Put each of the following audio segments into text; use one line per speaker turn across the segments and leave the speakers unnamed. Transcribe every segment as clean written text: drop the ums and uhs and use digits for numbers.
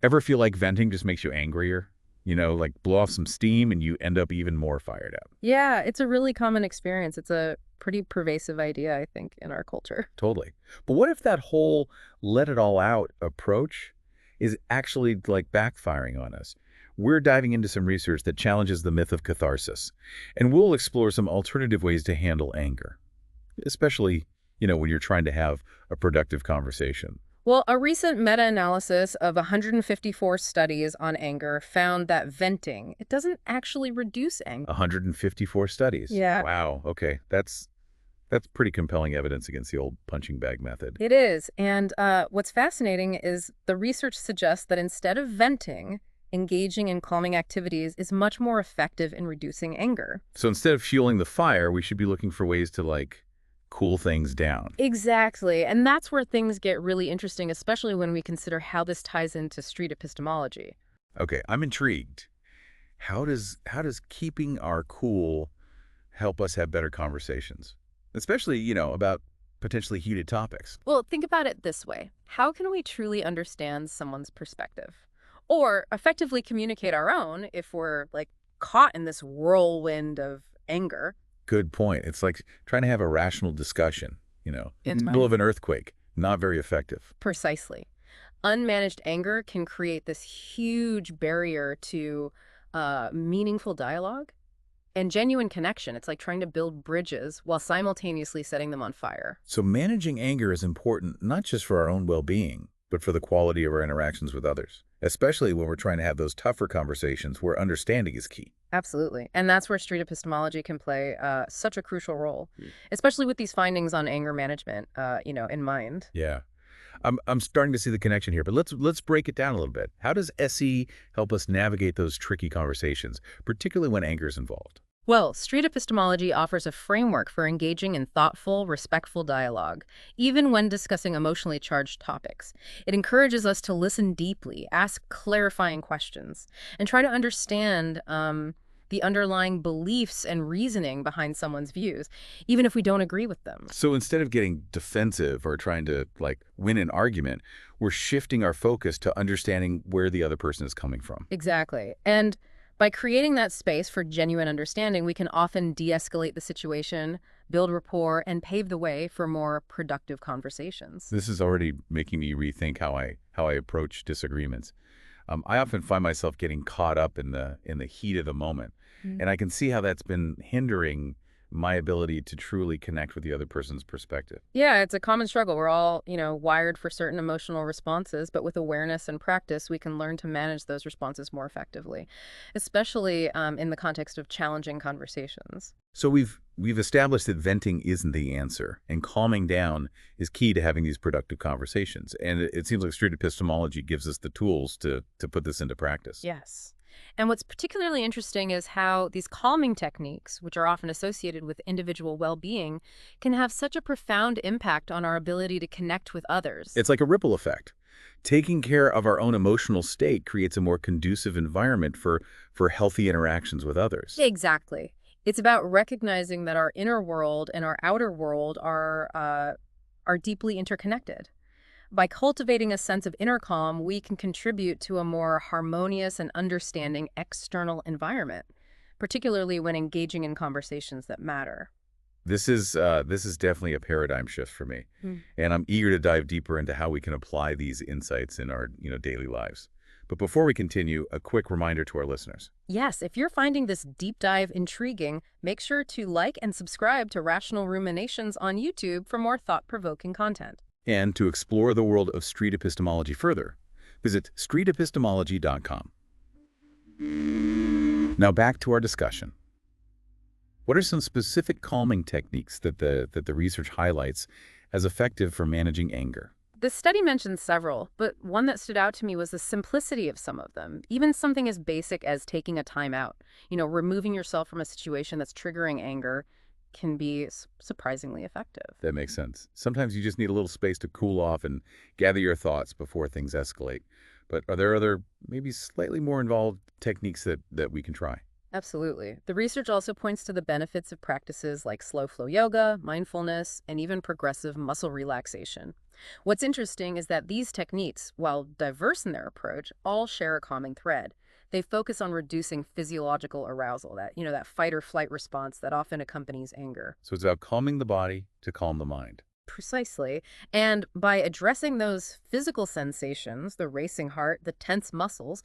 Ever feel like venting just makes you angrier? Like blow off some steam and you end up even more fired up.
Yeah, it's a really common experience. It's a pretty pervasive idea, I think, in our culture.
Totally. But what if that whole let it all out approach is actually like backfiring on us? We're diving into some research that challenges the myth of catharsis, and we'll explore some alternative ways to handle anger, especially, when you're trying to have a productive conversation.
Well, a recent meta-analysis of 154 studies on anger found that venting, it doesn't actually reduce anger.
154 studies.
Yeah,
Wow. Okay. That's pretty compelling evidence against the old punching bag method.
it is. And what's fascinating is the research suggests that instead of venting, engaging in calming activities is much more effective in reducing anger.
So instead of fueling the fire, we should be looking for ways to like cool things down.
Exactly. And that's where things get really interesting, especially when we consider how this ties into street epistemology.
Okay, I'm intrigued. How does keeping our cool help us have better conversations? Especially, about potentially heated topics.
Well, think about it this way. How can we truly understand someone's perspective? Or effectively communicate our own if we're, like, caught in this whirlwind of anger?
Good point. It's like trying to have a rational discussion, in
It's
the
right.
middle of an earthquake. Not very effective.
Precisely. Unmanaged anger can create this huge barrier to meaningful dialogue and genuine connection. It's like trying to build bridges while simultaneously setting them on fire.
So managing anger is important not just for our own well-being, but for the quality of our interactions with others, especially when we're trying to have those tougher conversations where understanding is key.
Absolutely. And that's where street epistemology can play such a crucial role, especially with these findings on anger management, in mind.
Yeah. I'm starting to see the connection here, but let's break it down a little bit. How does SE help us navigate those tricky conversations, particularly when anger is involved?
Well, street epistemology offers a framework for engaging in thoughtful, respectful dialogue, even when discussing emotionally charged topics. It encourages us to listen deeply, ask clarifying questions, and try to understand the underlying beliefs and reasoning behind someone's views, even if we don't agree with them.
So instead of getting defensive or trying to like win an argument, we're shifting our focus to understanding where the other person is coming from.
Exactly. And by creating that space for genuine understanding, we can often de-escalate the situation, build rapport, and pave the way for more productive conversations.
This is already making me rethink how I approach disagreements. I often find myself getting caught up in the heat of the moment,
Mm.
and I can see how that's been hindering my ability to truly connect with the other person's perspective.
Yeah, it's a common struggle. We're all, wired for certain emotional responses, but with awareness and practice, we can learn to manage those responses more effectively, especially in the context of challenging conversations.
So we've established that venting isn't the answer, and calming down is key to having these productive conversations. And it seems like street epistemology gives us the tools to put this into practice.
Yes. And what's particularly interesting is how these calming techniques, which are often associated with individual well-being, can have such a profound impact on our ability to connect with others.
It's like a ripple effect. Taking care of our own emotional state creates a more conducive environment for healthy interactions with others.
Exactly. It's about recognizing that our inner world and our outer world are deeply interconnected. By cultivating a sense of inner calm, we can contribute to a more harmonious and understanding external environment, particularly when engaging in conversations that matter.
This is definitely a paradigm shift for me,
Mm.
and I'm eager to dive deeper into how we can apply these insights in our daily lives. But before we continue, a quick reminder to our listeners.
Yes, if you're finding this deep dive intriguing, make sure to like and subscribe to Rational Ruminations on YouTube for more thought-provoking content.
And to explore the world of street epistemology further, visit streetepistemology.com. Now back to our discussion. What are some specific calming techniques that the research highlights as effective for managing anger?
The study mentioned several, but one that stood out to me was the simplicity of some of them. Even something as basic as taking a time out, removing yourself from a situation that's triggering anger can be surprisingly effective.
That makes sense. Sometimes you just need a little space to cool off and gather your thoughts before things escalate. But are there other, maybe slightly more involved techniques that we can try?
Absolutely. The research also points to the benefits of practices like slow flow yoga, mindfulness, and even progressive muscle relaxation. What's interesting is that these techniques, while diverse in their approach, all share a common thread. They focus on reducing physiological arousal, that fight or flight response that often accompanies anger.
So it's about calming the body to calm the mind.
Precisely. And by addressing those physical sensations, the racing heart, the tense muscles,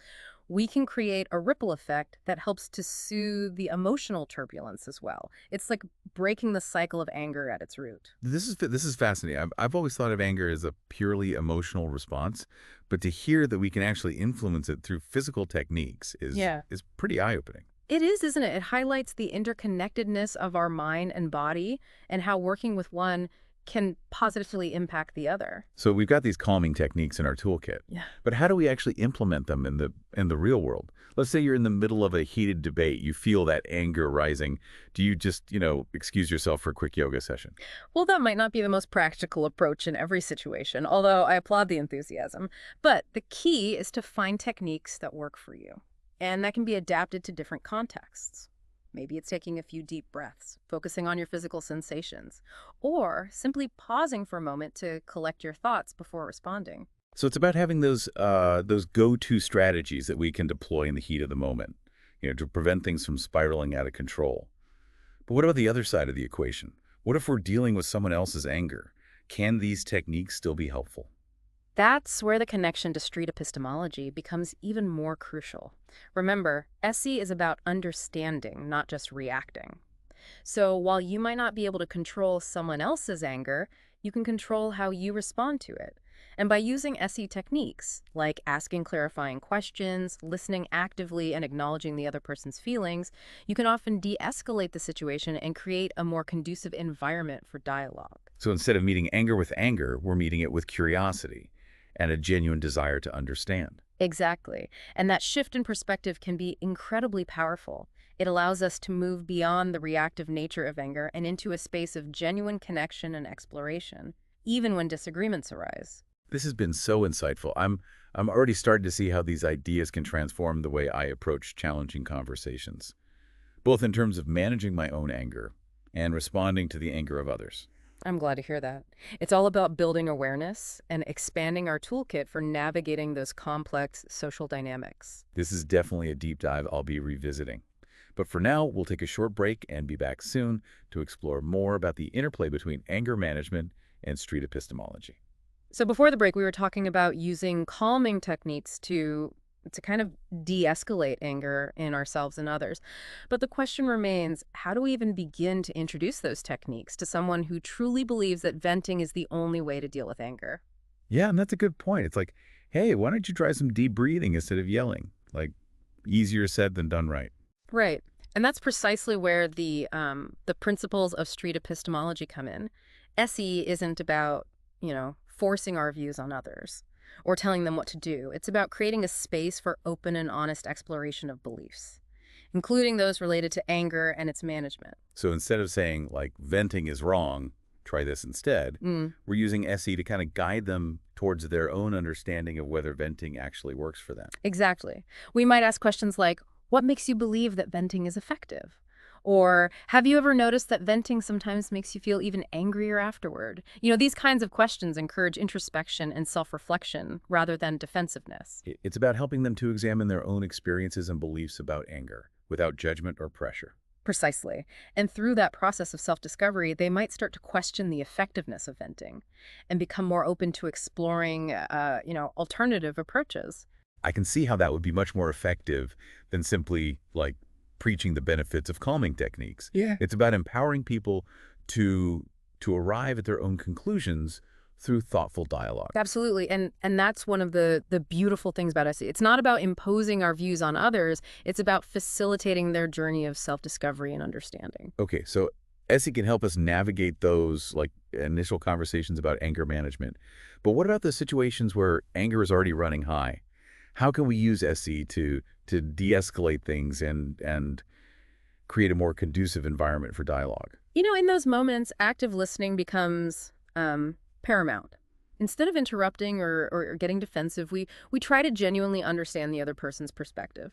we can create a ripple effect that helps to soothe the emotional turbulence as well. It's like breaking the cycle of anger at its root.
This is fascinating. I've always thought of anger as a purely emotional response, but to hear that we can actually influence it through physical techniques
Yeah.
is pretty eye-opening.
It is, isn't it? It highlights the interconnectedness of our mind and body and how working with one can positively impact the other.
So we've got these calming techniques in our toolkit,
Yeah.
but how do we actually implement them in the real world? Let's say you're in the middle of a heated debate, you feel that anger rising. Do you just, excuse yourself for a quick yoga session?
Well, that might not be the most practical approach in every situation, although I applaud the enthusiasm. But the key is to find techniques that work for you, and that can be adapted to different contexts. Maybe it's taking a few deep breaths, focusing on your physical sensations, or simply pausing for a moment to collect your thoughts before responding.
So it's about having those go-to strategies that we can deploy in the heat of the moment, to prevent things from spiraling out of control. But what about the other side of the equation? What if we're dealing with someone else's anger? Can these techniques still be helpful?
That's where the connection to street epistemology becomes even more crucial. Remember, SE is about understanding, not just reacting. So while you might not be able to control someone else's anger, you can control how you respond to it. And by using SE techniques, like asking clarifying questions, listening actively, and acknowledging the other person's feelings, you can often de-escalate the situation and create a more conducive environment for dialogue.
So instead of meeting anger with anger, we're meeting it with curiosity and a genuine desire to understand.
Exactly. And that shift in perspective can be incredibly powerful. It allows us to move beyond the reactive nature of anger and into a space of genuine connection and exploration, even when disagreements arise.
This has been so insightful. I'm already starting to see how these ideas can transform the way I approach challenging conversations, both in terms of managing my own anger and responding to the anger of others.
I'm glad to hear that. It's all about building awareness and expanding our toolkit for navigating those complex social dynamics.
This is definitely a deep dive I'll be revisiting. But for now, we'll take a short break and be back soon to explore more about the interplay between anger management and street epistemology.
So before the break, we were talking about using calming techniques to kind of de-escalate anger in ourselves and others. But the question remains, how do we even begin to introduce those techniques to someone who truly believes that venting is the only way to deal with anger?
Yeah, and that's a good point. It's like, hey, why don't you try some deep breathing instead of yelling? Like, easier said than done right.
Right. And that's precisely where the principles of street epistemology come in. SE isn't about, forcing our views on others or telling them what to do. It's about creating a space for open and honest exploration of beliefs, including those related to anger and its management.
So instead of saying, like, venting is wrong, try this instead, we're using SE to kind of guide them towards their own understanding of whether venting actually works for them.
Exactly. We might ask questions like, what makes you believe that venting is effective? Or have you ever noticed that venting sometimes makes you feel even angrier afterward? These kinds of questions encourage introspection and self-reflection rather than defensiveness.
It's about helping them to examine their own experiences and beliefs about anger without judgment or pressure.
Precisely. And through that process of self-discovery, they might start to question the effectiveness of venting and become more open to exploring, alternative approaches.
I can see how that would be much more effective than simply, like, preaching the benefits of calming techniques.
Yeah.
It's about empowering people to arrive at their own conclusions through thoughtful dialogue.
Absolutely. And that's one of the beautiful things about SE. It's not about imposing our views on others. It's about facilitating their journey of self-discovery and understanding.
Okay, so SE can help us navigate those, like, initial conversations about anger management. But what about the situations where anger is already running high? How can we use SE to de-escalate things and create a more conducive environment for dialogue?
In those moments, active listening becomes paramount. Instead of interrupting or getting defensive, we try to genuinely understand the other person's perspective.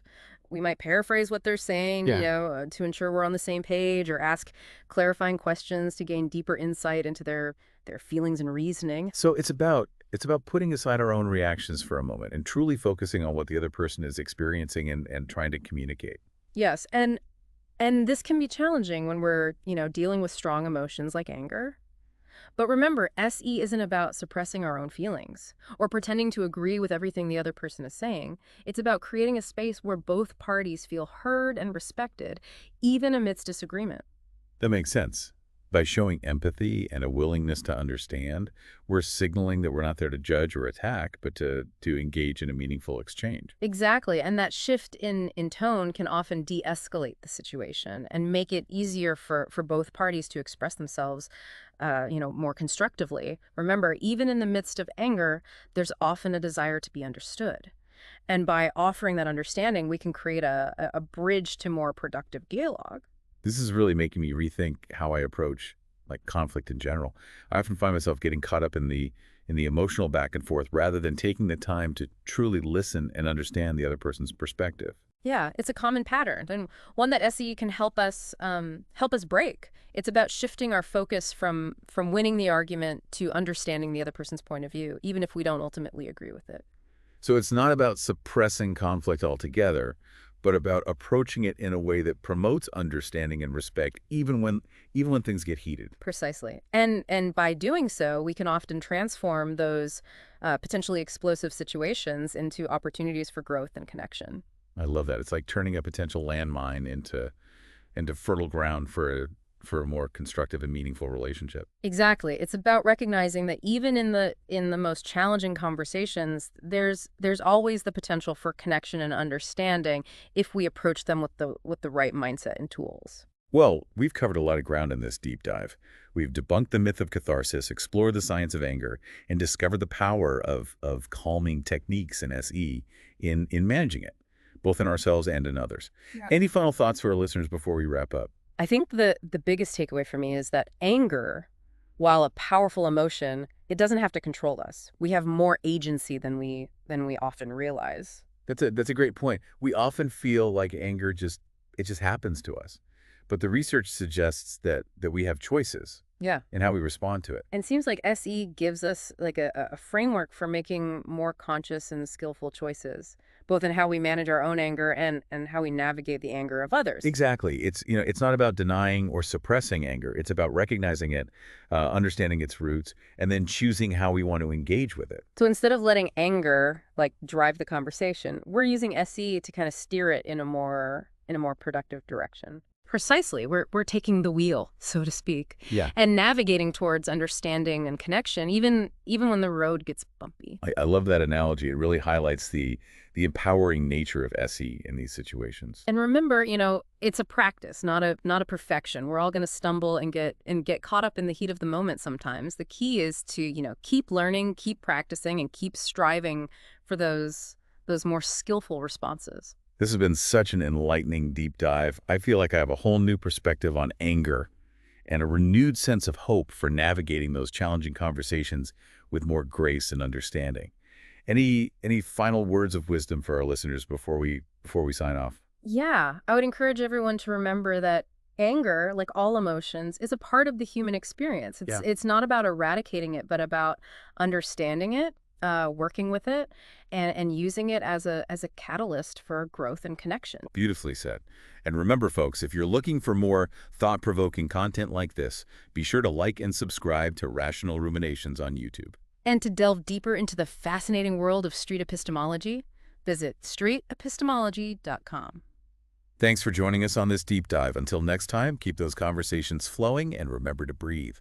We might paraphrase what they're saying,
Yeah.
to ensure we're on the same page, or ask clarifying questions to gain deeper insight into their feelings and reasoning.
So it's about putting aside our own reactions for a moment and truly focusing on what the other person is experiencing and trying to communicate.
Yes, and this can be challenging when we're, dealing with strong emotions like anger. But remember, SE isn't about suppressing our own feelings or pretending to agree with everything the other person is saying. It's about creating a space where both parties feel heard and respected, even amidst disagreement.
That makes sense. By showing empathy and a willingness to understand, we're signaling that we're not there to judge or attack, but to engage in a meaningful exchange.
Exactly, and that shift in tone can often de-escalate the situation and make it easier for both parties to express themselves, more constructively. Remember, even in the midst of anger, there's often a desire to be understood. And by offering that understanding, we can create a bridge to more productive dialogue.
This is really making me rethink how I approach like conflict in general. I often find myself getting caught up in the emotional back and forth rather than taking the time to truly listen and understand the other person's perspective.
Yeah, it's a common pattern, and one that SE can help us break. It's about shifting our focus from winning the argument to understanding the other person's point of view, even if we don't ultimately agree with it.
So it's not about suppressing conflict altogether, but about approaching it in a way that promotes understanding and respect even when things get heated.
Precisely, and by doing so, we can often transform those potentially explosive situations into opportunities for growth and connection.
I love that. It's like turning a potential landmine into fertile ground for a more constructive and meaningful relationship.
Exactly. It's about recognizing that even in the most challenging conversations, there's always the potential for connection and understanding if we approach them with the right mindset and tools.
Well, we've covered a lot of ground in this deep dive. We've debunked the myth of catharsis, explored the science of anger, and discovered the power of calming techniques in SE in managing it, both in ourselves and in others.
Yeah.
Any final thoughts for our listeners before we wrap up?
I think the biggest takeaway for me is that anger, while a powerful emotion, it doesn't have to control us. We have more agency than we often realize.
That's a great point. We often feel like anger just happens to us. But the research suggests that we have choices
Yeah.
in how we respond to it.
And it seems like SE gives us like a framework for making more conscious and skillful choices, both in how we manage our own anger and how we navigate the anger of others.
Exactly. It's not about denying or suppressing anger. It's about recognizing it, understanding its roots, and then choosing how we want to engage with it.
So instead of letting anger like drive the conversation, we're using SE to kind of steer it in a more productive direction. Precisely. We're taking the wheel, so to speak,
Yeah.
and navigating towards understanding and connection, even when the road gets bumpy.
I love that analogy. It really highlights the empowering nature of SE in these situations.
And remember, it's a practice, not a perfection. We're all going to stumble and get caught up in the heat of the moment sometimes. The key is to, keep learning, keep practicing, and keep striving for those more skillful responses.
This has been such an enlightening deep dive. I feel like I have a whole new perspective on anger and a renewed sense of hope for navigating those challenging conversations with more grace and understanding. Any final words of wisdom for our listeners before we sign off?
Yeah, I would encourage everyone to remember that anger, like all emotions, is a part of the human experience. It's
Yeah.
it's not about eradicating it, but about understanding it, working with it, and using it as a catalyst for growth and connection.
Beautifully said. And remember, folks, if you're looking for more thought-provoking content like this, be sure to like and subscribe to Rational Ruminations on YouTube.
And to delve deeper into the fascinating world of street epistemology, visit streetepistemology.com.
Thanks for joining us on this deep dive. Until next time, keep those conversations flowing and remember to breathe.